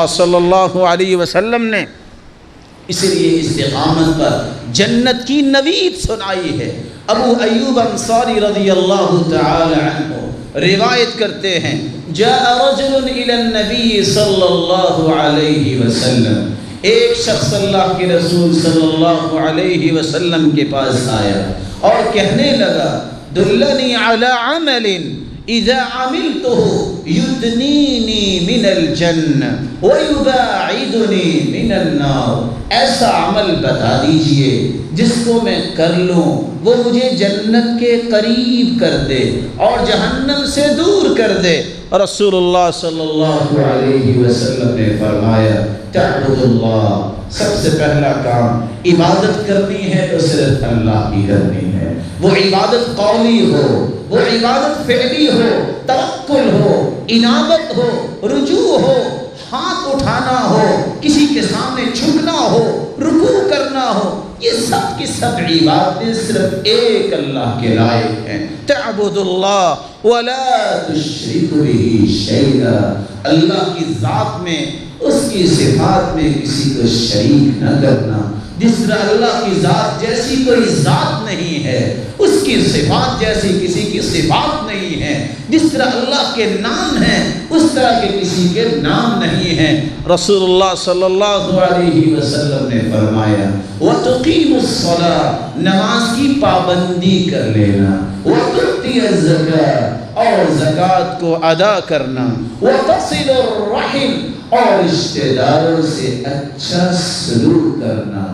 اللہ صلی اللہ علیہ وسلم نے اس لیے استقامت پر جنت کی نوید سنائی ہے۔ ابو ایوب انصاری رضی اللہ تعالی عنہ روایت کرتے ہیں، جاء رجل الى النبی صلی اللہ علیہ وسلم، ایک شخص اللہ کے رسول صلی اللہ علیہ وسلم کے پاس آیا اور کہنے لگا، دلنی علی عمل اذا عملته یدنینی من الجنہ ویباعدنی من النار، ایسا عمل بتا دیجئے جس کو میں کر لوں وہ مجھے جنت کے قریب کر دے اور جہنم سے دور کر دے۔ رسول اللہ صلی اللہ علیہ وسلم نے فرمایا، تعبد اللہ، سب سے پہلا کام عبادت کرنی ہے تو صرف اللہ کی کرنی ہے، وہ عبادت قولی ہو، وہ عبادت فعلی ہو، توکل ہو، انابت ہو، رجوع ہو، ہاتھ اٹھانا ہو، کسی کے سامنے جھکنا ہو، رکوع کرنا ہو، یہ سب کی سب عبادتیں صرف ایک اللہ کے لائق ہیں۔ تعبد اللہ ولا تشرک بہ شیئا، اللہ کی ذات میں، اس کی صفات میں کسی کو شریک نہ کرنا۔ جس طرح اللہ کی ذات جیسی کوئی ذات نہیں ہے، اس کی صفات جیسی کسی کی صفات نہیں ہے، جس طرح اللہ کے نام ہیں اس طرح کے کسی کے نام نہیں ہیں۔ رسول اللہ صلی اللہ علیہ وسلم نے فرمایا، وَتُقِيمُ الصَّلَاةَ، نماز کی پابندی کر لینا، وَتُؤْتِيَ الزَّكَاةَ، اور زکوٰۃ کو ادا کرنا، وَتَصِلُ الرَّحِمَ، اور رشتہ داروں سے اچھا سلوک کرنا،